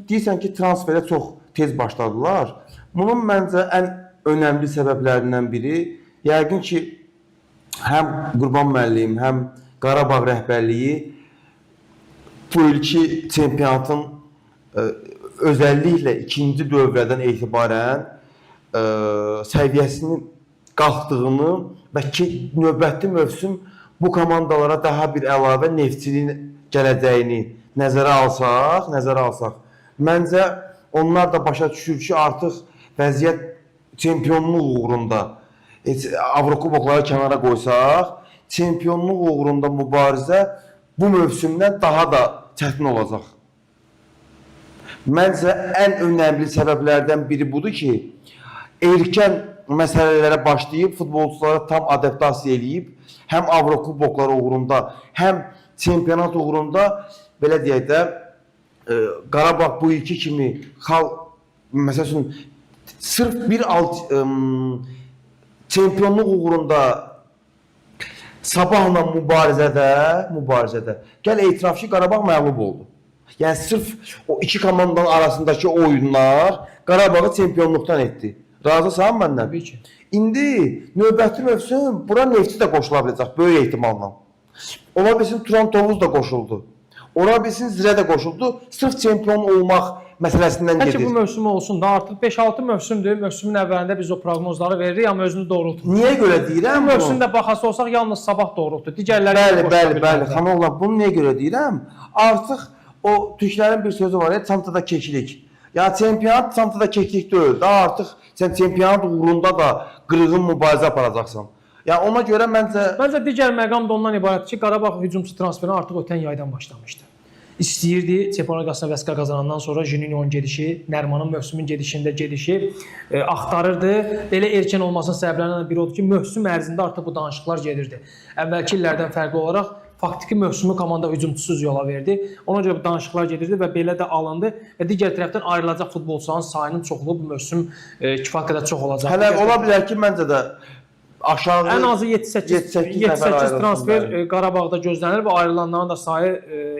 deyirsən ki, transferə çox tez başladılar. Bunun məncə ən önəmli səbəblərindən biri yəqin ki, həm Qurban müəllim, həm Qarabağ rəhbərliyi bu ilki çempionatın özəlliklə ikinci dövrədən etibarən səviyyəsinin qalxdığını və ki, növbəti mövsüm bu komandalara daha bir əlavə Neftçinin gələcəyini nəzərə alsaq, məncə onlar da başa düşür ki, artıq vəziyyət çempionluq uğrunda Avrokubokları kənara qoysaq, çempionluq uğrunda mübarizə bu mövsümdən daha da çətin olacaq. Məncə ən önəmli səbəblərdən biri budur ki, erkən məsələlərə başlayıb, futbolçulara tam adaptasiya eləyib, həm Avrokuboklar uğrunda, həm çempionat uğrunda, belə deyək də, Qarabağ bu ilki kimi məsəl üçün, sırf bir çempionluq uğrunda Sabahla mübarizədə gəl etiraf ki, Qarabağ məğlub oldu. Yəni, sırf o iki komandanın arasındakı oyunlar Qarabağı çempionluqdan etdi. Razısan məndən? Təbii ki. İndi növbəti mövsüm bura Neftçi də qoşula biləcək, böyük ehtimalla. Ola bilsin Turan Tovuz da qoşuldu. Ola bilsin Zirə də qoşuldu. Sırf çempion olmaq məsələsindən gedir. Bəlkə bu mövsüm olsun da, artıq 5-6 mövsümdür. Mövsümün əvvəlində biz o proqnozları veririk, amma özünü doğrultur. Niyə görə deyirəm Bu bunu? mövsümdə baxası olsaq, yalnız Sabah doğrultur. Digərləri Bəli, xanımlar, bunu niyə görə deyirəm? Artıq o türklərin bir sözü var ya, çantada keklik. Ya çempionat çantada keklik deyil də, artıq sən çempionat uğrunda da qırğın mübarizə aparacaqsan. Yəni ona görə məncə digər məqam da ondan ibarətdir ki, Qarabağ hücumçu transferi artıq ötən yaydan başlamışdı. İstəyirdi, Çempionlar Liqasına vəsəqə qazanandan sonra Juninho'nun gedişi, Nərmanın mövsümün gedişində gedişi axtarırdı. Belə erkən olmasının səbəblərindən biri odur ki, mövsüm ərzində artıq bu danışıqlar gedirdi. Əvvəlki illərdən fərqli olaraq faktiki mövsümü komanda hücumçusuz yola verdi. Ona görə bu danışıqlar gedirdi və belə də alındı və digər tərəfdən ayrılacaq futbolçuların sayının çoxluğu bu mövsüm kifayət qədər çox olacaq. Hələ ola bilər ki, məncə də aşağı ən azı 7-8 transfer Qarabağda gözlənir və ayrılanların da sayı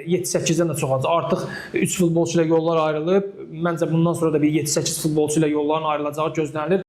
7-8-dən də çox olacaq. Artıq 3 futbolçu ilə yollar ayrılıb. Məncə bundan sonra da bir 7-8 futbolçu ilə yolların ayrılacağı gözlənilir.